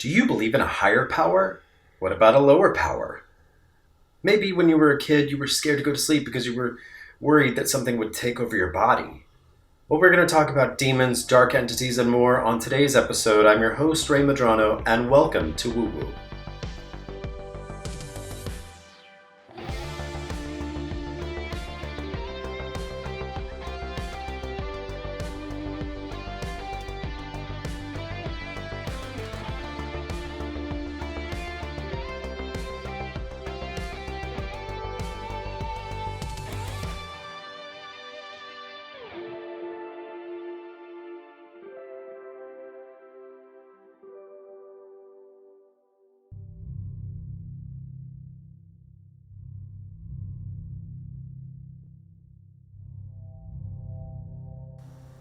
Do you believe in a higher power? What about a lower power? Maybe when you were a kid, you were scared to go to sleep because you were worried that something would take over your body. Well, we're going to talk about demons, dark entities, and more on today's episode. I'm your host, Ray Madrano, and welcome to Woo Woo.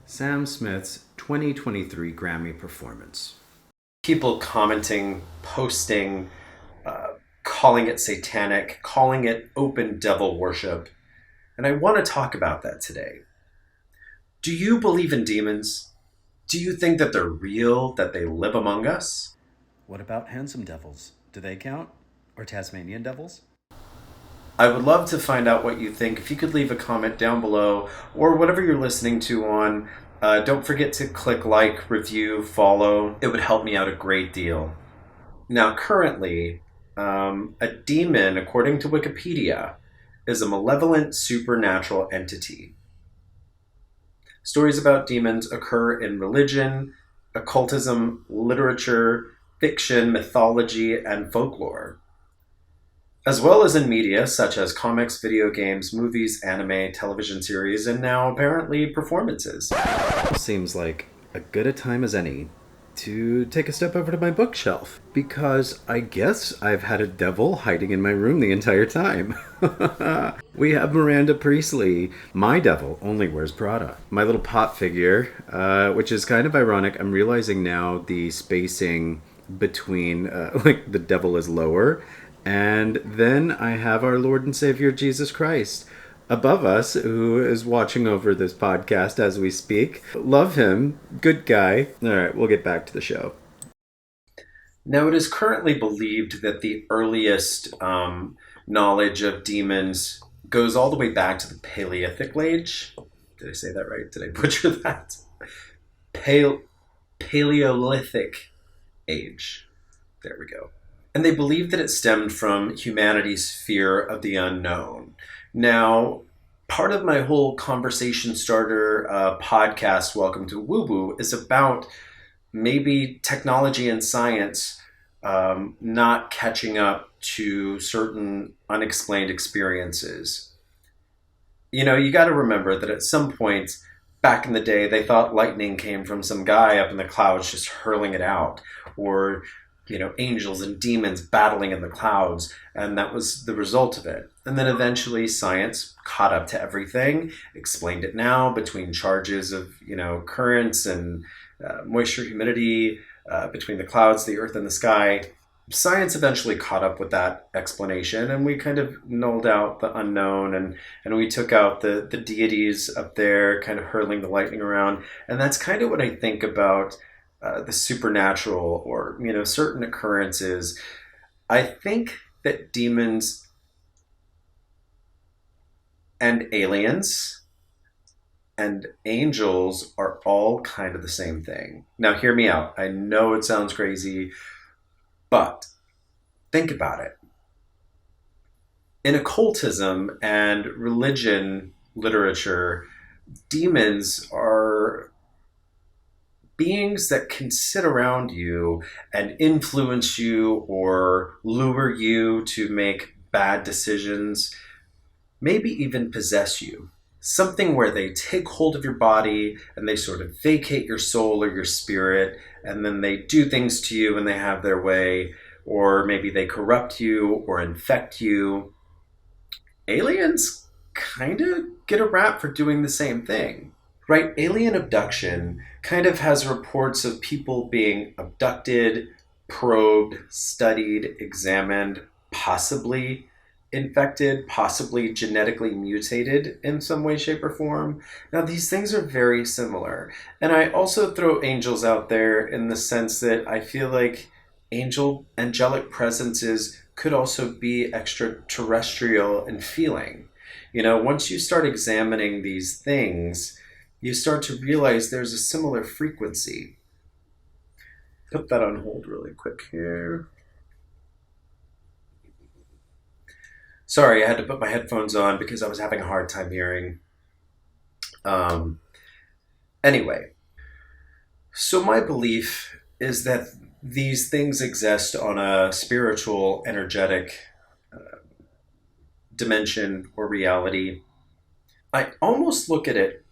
Sam Smith's 2023 Grammy performance. People commenting, posting, calling it satanic, calling it open devil worship. And I want to talk about that today. Do you believe in demons? Do you think that they're real, that they live among us? What about handsome devils? Do they count? Or Tasmanian devils? I would love to find out what you think. If you could leave a comment down below or whatever you're listening to on, don't forget to click like, review, follow. It would help me out a great deal. Now, currently, a demon, according to Wikipedia, is a malevolent supernatural entity. Stories about demons occur in religion, occultism, literature, fiction, mythology, and folklore, as well as in media such as comics, video games, movies, anime, television series, and now apparently performances. Seems like a good a time as any to take a step over to my bookshelf, because I guess I've had a devil hiding in my room the entire time. We have Miranda Priestley. My devil only wears Prada. My little pot figure, which is kind of ironic. I'm realizing now the spacing between, like, the devil is lower. And then I have our Lord and Savior Jesus Christ above us, who is watching over this podcast as we speak. Love him. Good guy. All right, we'll get back to the show. Now, it is currently believed that the earliest knowledge of demons goes all the way back to the Paleolithic age. Did I say that right? Did I butcher that? Paleolithic age. There we go. And they believed that it stemmed from humanity's fear of the unknown. Now, part of my whole conversation starter podcast, Welcome to Woo Woo, is about maybe technology and science not catching up to certain unexplained experiences. You know, you got to remember that at some point back in the day, they thought lightning came from some guy up in the clouds just hurling it out, or angels and demons battling in the clouds, and that was the result of it. And then eventually science caught up to everything, explained it now between charges of, currents and moisture, humidity, between the clouds, the earth, and the sky. Science eventually caught up with that explanation, and we kind of nulled out the unknown, and we took out the deities up there kind of hurling the lightning around. And that's kind of what I think about the supernatural, or certain occurrences. I think that demons and aliens and angels are all kind of the same thing. Now, hear me out. I know it sounds crazy, but think about it. In occultism and religion literature, demons are beings that can sit around you and influence you or lure you to make bad decisions, maybe even possess you. Something where they take hold of your body and they sort of vacate your soul or your spirit, and then they do things to you and they have their way, or maybe they corrupt you or infect you. Aliens kind of get a rap for doing the same thing. Right, alien abduction kind of has reports of people being abducted, probed, studied, examined, possibly infected, possibly genetically mutated in some way, shape, or form. Now, these things are very similar. And I also throw angels out there in the sense that I feel like angelic presences could also be extraterrestrial in feeling. Once you start examining these things, you start to realize there's a similar frequency. Put that on hold really quick here. Sorry, I had to put my headphones on because I was having a hard time hearing. Anyway, so my belief is that these things exist on a spiritual, energetic dimension or reality. I almost look at it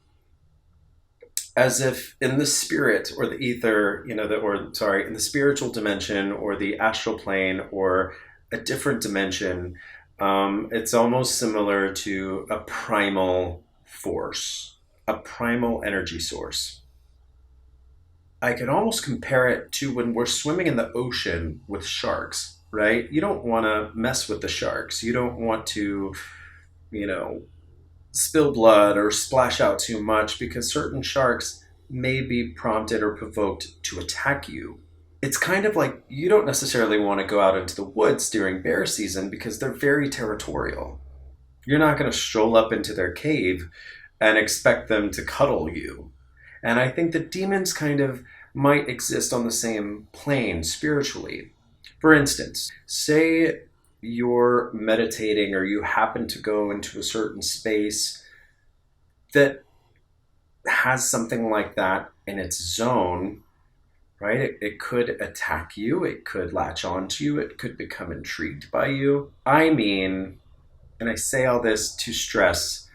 as if in the spirit or the ether, in the spiritual dimension or the astral plane or a different dimension, it's almost similar to a primal force, a primal energy source. I can almost compare it to when we're swimming in the ocean with sharks, right? You don't want to mess with the sharks. You don't want to, spill blood or splash out too much because certain sharks may be prompted or provoked to attack you. It's kind of like you don't necessarily want to go out into the woods during bear season because they're very territorial. You're not going to stroll up into their cave and expect them to cuddle you. And I think that demons kind of might exist on the same plane spiritually. For instance, say you're meditating or you happen to go into a certain space that has something like that in its zone, right? It could attack you, it could latch onto you, it could become intrigued by you. I mean, and I say all this to stress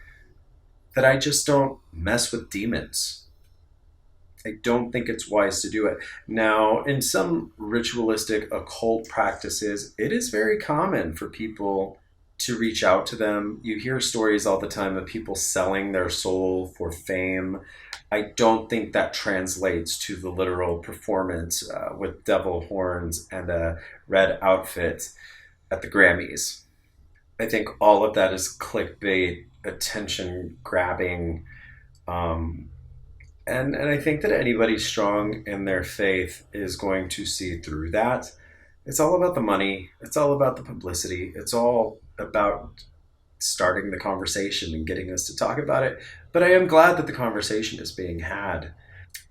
that I just don't mess with demons. I don't think it's wise to do it. Now, in some ritualistic occult practices, it is very common for people to reach out to them. You hear stories all the time of people selling their soul for fame. I don't think that translates to the literal performance with devil horns and a red outfit at the Grammys. I think all of that is clickbait, attention grabbing, and I think that anybody strong in their faith is going to see through that. It's all about the money. It's all about the publicity. It's all about starting the conversation and getting us to talk about it. But I am glad that the conversation is being had.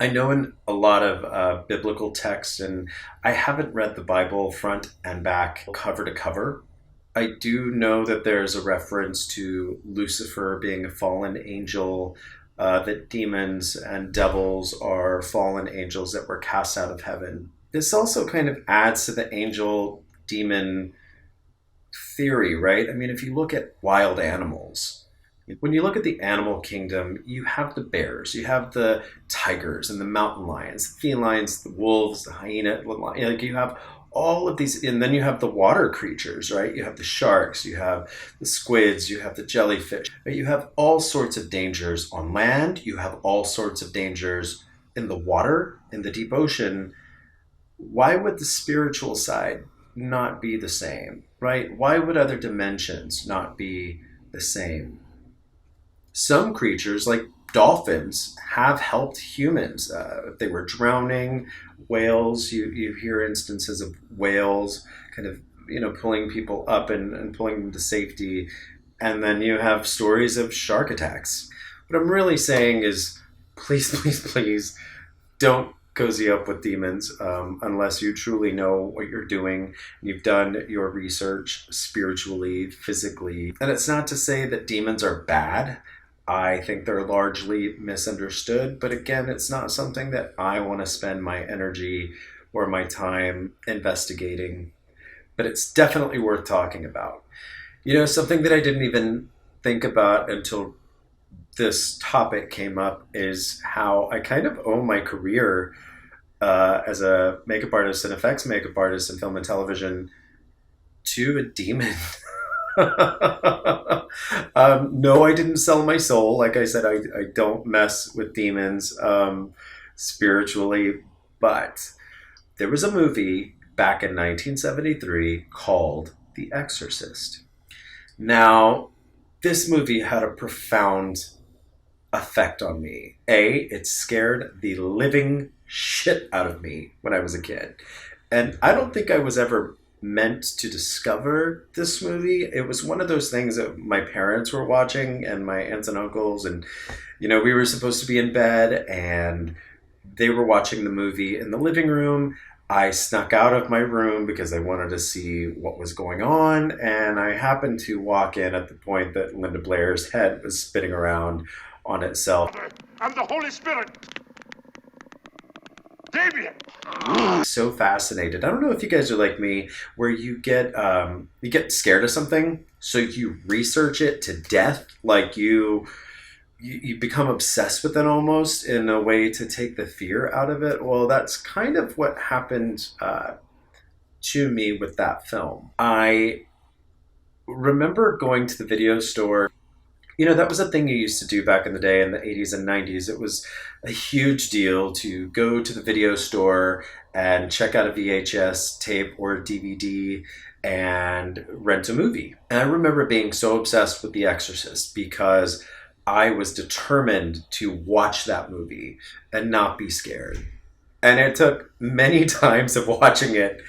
I know in a lot of biblical texts, and I haven't read the Bible front and back, cover to cover. I do know that there's a reference to Lucifer being a fallen angel, that demons and devils are fallen angels that were cast out of heaven. This also kind of adds to the angel demon theory, right? I mean, if you look at wild animals, when you look at the animal kingdom, you have the bears, you have the tigers and the mountain lions, the felines, the wolves, the hyena, like you have all of these, and then you have the water creatures, right? You have the sharks, you have the squids, you have the jellyfish, right? You have all sorts of dangers on land, you have all sorts of dangers in the water, in the deep ocean. Why would the spiritual side not be the same, right? Why would other dimensions not be the same? Some creatures, like dolphins, have helped humans. If they were drowning, whales, you hear instances of whales kind of, pulling people up and pulling them to safety. And then you have stories of shark attacks. What I'm really saying is, please, please, please, don't cozy up with demons unless you truly know what you're doing. You've done your research spiritually, physically. And it's not to say that demons are bad. I think they're largely misunderstood. But again, it's not something that I want to spend my energy or my time investigating. But it's definitely worth talking about. Something that I didn't even think about until this topic came up is how I kind of owe my career as a makeup artist and effects makeup artist in film and television to a demon. No, I didn't sell my soul. Like I said, I don't mess with demons spiritually, but there was a movie back in 1973 called The Exorcist. Now, this movie had a profound effect on me. It scared the living shit out of me when I was a kid. And I don't think I was ever meant to discover this movie. It was one of those things that my parents were watching and my aunts and uncles, and we were supposed to be in bed and they were watching the movie in the living room. I snuck out of my room because I wanted to see what was going on, and I happened to walk in at the point that Linda Blair's head was spinning around on itself. I'm the Holy Spirit. Damien! So fascinated. I don't know if you guys are like me, where you get scared of something, so you research it to death. Like you become obsessed with it almost in a way to take the fear out of it. Well, that's kind of what happened to me with that film. I remember going to the video store. That was a thing you used to do back in the day in the 80s and 90s. It was a huge deal to go to the video store and check out a VHS tape or a DVD and rent a movie. And I remember being so obsessed with The Exorcist because I was determined to watch that movie and not be scared. And it took many times of watching it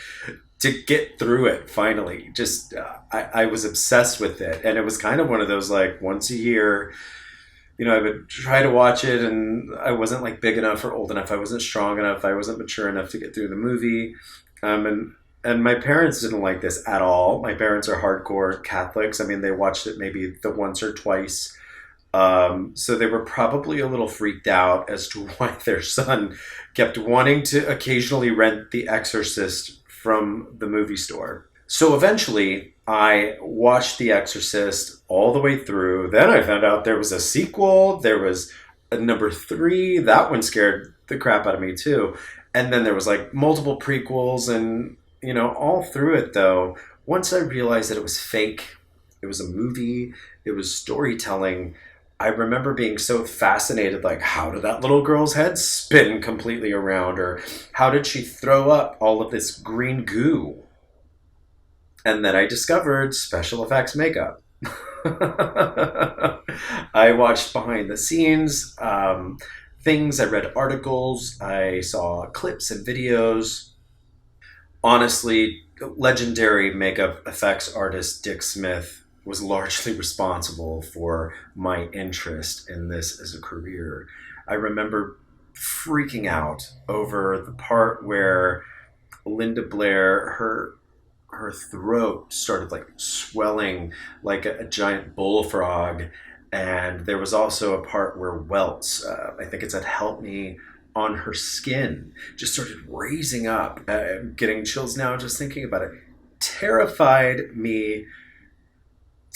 to get through it finally. Just I was obsessed with it, and it was kind of one of those, like, once a year, I would try to watch it, and I wasn't like big enough or old enough, I wasn't strong enough, I wasn't mature enough to get through the movie. And my parents didn't like this at all. My parents are hardcore Catholics. I mean, they watched it maybe the once or twice. So they were probably a little freaked out as to why their son kept wanting to occasionally rent The Exorcist from the movie store. So eventually, I watched The Exorcist all the way through. Then I found out there was a sequel. There was a number 3. That one scared the crap out of me too. And then there was like multiple prequels, and all through it though, once I realized that it was fake, it was a movie, it was storytelling, I remember being so fascinated, like, how did that little girl's head spin completely around? Or how did she throw up all of this green goo? And then I discovered special effects makeup. I watched behind the scenes things, I read articles, I saw clips and videos. Honestly, legendary makeup effects artist Dick Smith was largely responsible for my interest in this as a career. I remember freaking out over the part where Linda Blair, her throat started like swelling like a giant bullfrog, and there was also a part where welts, I think it said "help me," on her skin just started raising up. I'm getting chills now just thinking about it. Terrified me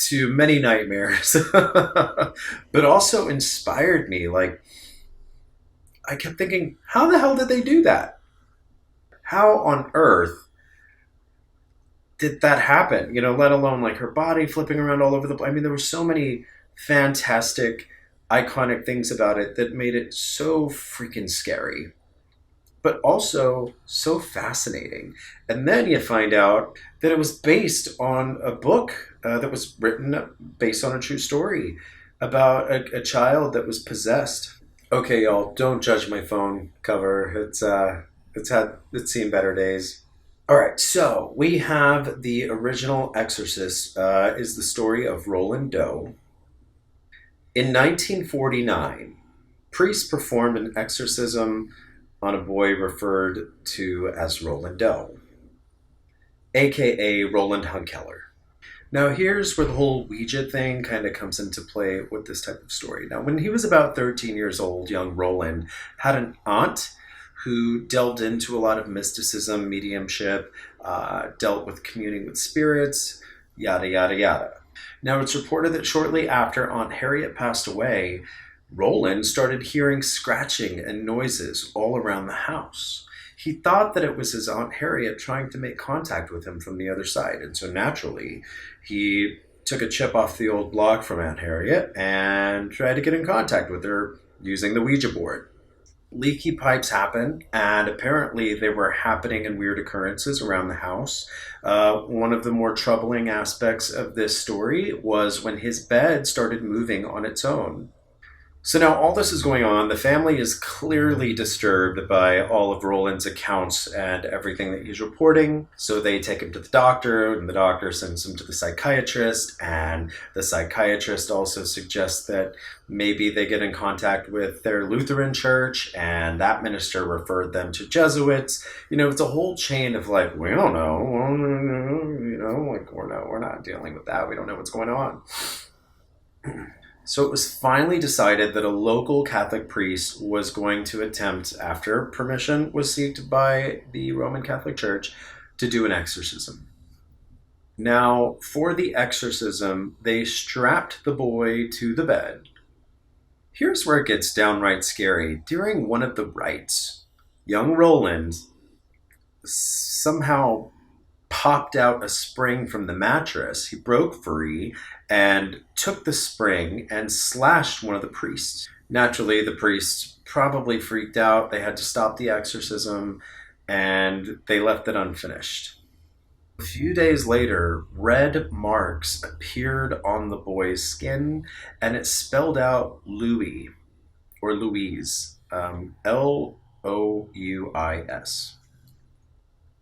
to many nightmares, but also inspired me. Like, I kept thinking, how the hell did they do that? How on earth did that happen? Let alone like her body flipping around all over the place. I mean, there were so many fantastic, iconic things about it that made it so freaking scary, but also so fascinating. And then you find out that it was based on a book that was written based on a true story about a child that was possessed. Okay, y'all, don't judge my phone cover. It's seen better days. All right, so we have the original Exorcist is the story of Roland Doe. In 1949, priests performed an exorcism on a boy referred to as Roland Doe, aka Roland Hunkeler. Now here's where the whole Ouija thing kind of comes into play with this type of story. Now, when he was about 13 years old, young Roland had an aunt who delved into a lot of mysticism, mediumship, dealt with communing with spirits, yada, yada, yada. Now, it's reported that shortly after Aunt Harriet passed away, Roland started hearing scratching and noises all around the house. He thought that it was his Aunt Harriet trying to make contact with him from the other side, and so naturally, he took a chip off the old block from Aunt Harriet and tried to get in contact with her using the Ouija board. Leaky pipes happened, and apparently they were happening in weird occurrences around the house. One of the more troubling aspects of this story was when his bed started moving on its own. So now all this is going on. The family is clearly disturbed by all of Roland's accounts and everything that he's reporting. So they take him to the doctor, and the doctor sends him to the psychiatrist. And the psychiatrist also suggests that maybe they get in contact with their Lutheran church, and that minister referred them to Jesuits. It's a whole chain of like, we don't know, like we're not dealing with that. We don't know what's going on. So it was finally decided that a local Catholic priest was going to attempt, after permission was sought by the Roman Catholic Church, to do an exorcism. Now, for the exorcism, they strapped the boy to the bed. Here's where it gets downright scary. During one of the rites, young Roland somehow popped out a spring from the mattress. He broke free and took the spring and slashed one of the priests. Naturally, the priests probably freaked out. They had to stop the exorcism, and they left it unfinished. A few days later, red marks appeared on the boy's skin, and it spelled out Louis, or Louise, Louis.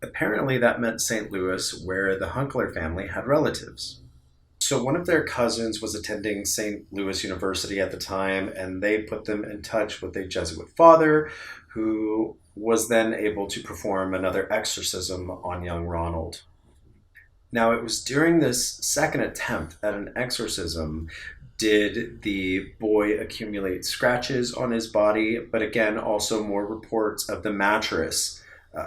Apparently that meant St. Louis, where the Hunkeler family had relatives. So one of their cousins was attending St. Louis University at the time, and they put them in touch with a Jesuit father who was then able to perform another exorcism on young Ronald. Now, it was during this second attempt at an exorcism did the boy accumulate scratches on his body, but again, also more reports of the mattress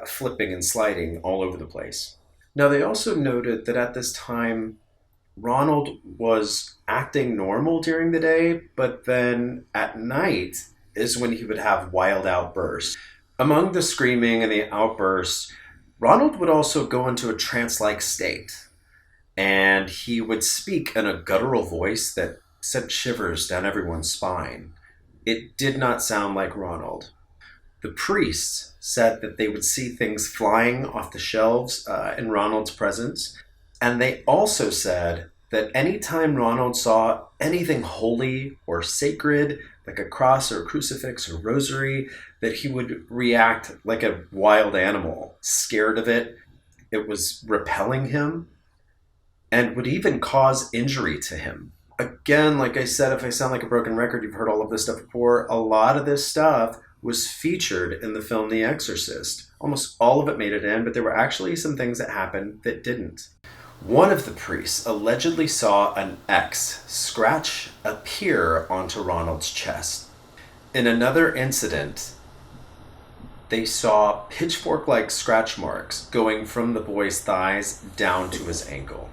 flipping and sliding all over the place. Now, they also noted that at this time, Ronald was acting normal during the day, but then at night is when he would have wild outbursts. Among the screaming and the outbursts, Ronald would also go into a trance-like state, and he would speak in a guttural voice that sent shivers down everyone's spine. It did not sound like Ronald. The priests said that they would see things flying off the shelves in Ronald's presence, and they also said that anytime Ronald saw anything holy or sacred, like a cross or a crucifix or rosary, that he would react like a wild animal, scared of it. It was repelling him and would even cause injury to him. Again, like I said, if I sound like a broken record, you've heard all of this stuff before. A lot of this stuff was featured in the film The Exorcist. Almost all of it made it in, but there were actually some things that happened that didn't. One of the priests allegedly saw an X scratch appear onto Ronald's chest. In another incident, they saw pitchfork-like scratch marks going from the boy's thighs down to his ankle.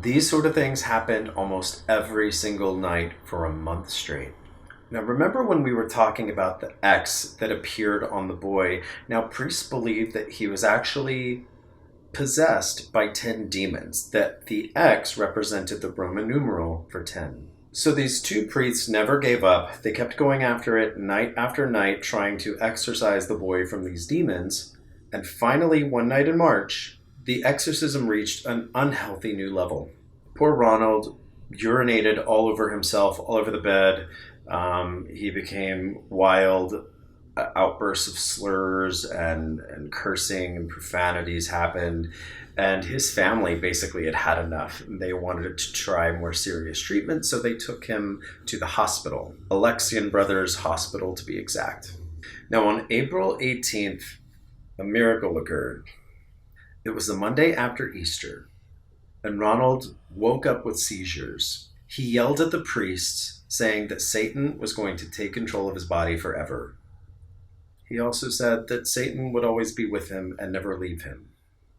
These sort of things happened almost every single night for a month straight. Now, remember when we were talking about the X that appeared on the boy? Now, priests believed that he was actually possessed by 10 demons, that the X represented the Roman numeral for 10. So these two priests never gave up. They kept going after it night after night, trying to exorcise the boy from these demons. And finally, one night in March, the exorcism reached an unhealthy new level. Poor Ronald urinated all over himself, all over the bed. He became wild. Outbursts of slurs and cursing and profanities happened. And his family basically had enough. They wanted to try more serious treatment, so they took him to the hospital. Alexian Brothers Hospital, to be exact. Now, on April 18th, a miracle occurred. It was the Monday after Easter, and Ronald woke up with seizures. He yelled at the priests, saying that Satan was going to take control of his body forever. He also said that Satan would always be with him and never leave him.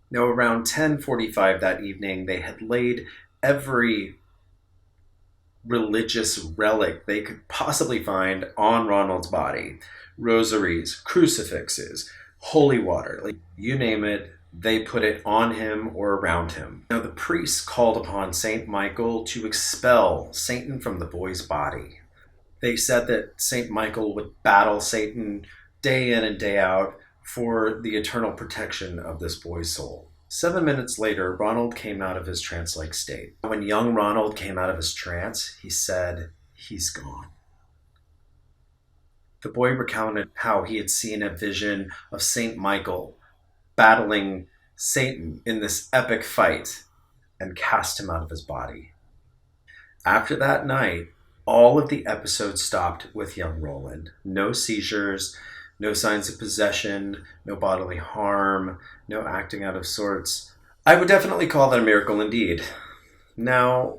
Now, around 10:45 that evening, they had laid every religious relic they could possibly find on Ronald's body. Rosaries, crucifixes, holy water, like you name it, they put it on him or around him. Now, the priests called upon St. Michael to expel Satan from the boy's body. They said that St. Michael would battle Satan day in and day out for the eternal protection of this boy's soul. 7 minutes later, Ronald came out of his trance-like state. When young Ronald came out of his trance, he said, "He's gone." The boy recounted how he had seen a vision of Saint Michael battling Satan in this epic fight and cast him out of his body. After that night, all of the episodes stopped with young Roland. No seizures, no signs of possession, no bodily harm, no acting out of sorts. I would definitely call that a miracle indeed. Now,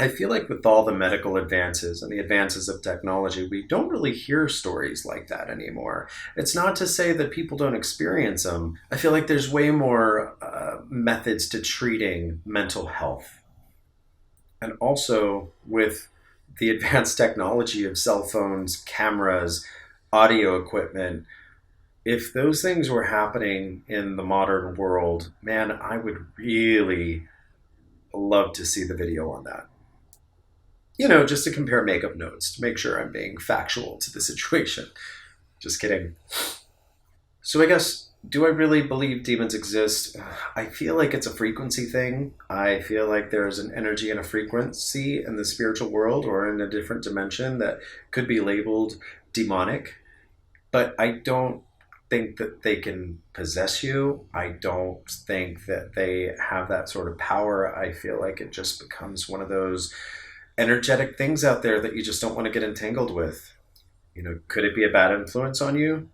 I feel like with all the medical advances and the advances of technology, we don't really hear stories like that anymore. It's not to say that people don't experience them. I feel like there's way more methods to treating mental health. And also with the advanced technology of cell phones, cameras, audio equipment, if those things were happening in the modern world, man, I would really love to see the video on that. Just to compare makeup notes, to make sure I'm being factual to the situation. Just kidding. So I guess, do I really believe demons exist? I feel like it's a frequency thing. I feel like there's an energy and a frequency in the spiritual world or in a different dimension that could be labeled demonic. But I don't think that they can possess you. I don't think that they have that sort of power. I feel like it just becomes one of those energetic things out there that you just don't want to get entangled with. Could it be a bad influence on you?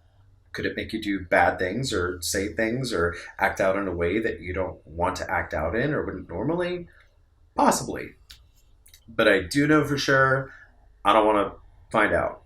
Could it make you do bad things or say things or act out in a way that you don't want to act out in or wouldn't normally? Possibly. But I do know for sure, I don't want to find out.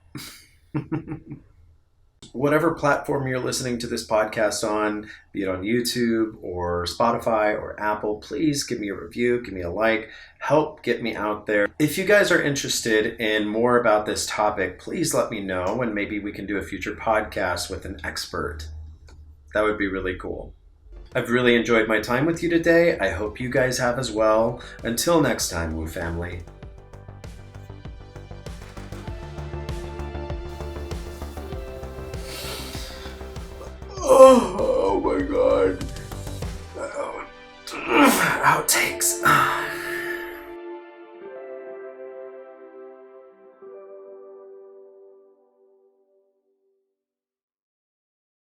Whatever platform you're listening to this podcast on, be it on YouTube or Spotify or Apple, please give me a review, give me a like, help get me out there. If you guys are interested in more about this topic, please let me know and maybe we can do a future podcast with an expert. That would be really cool. I've really enjoyed my time with you today. I hope you guys have as well. Until next time, Woo family. Oh my god. Outtakes.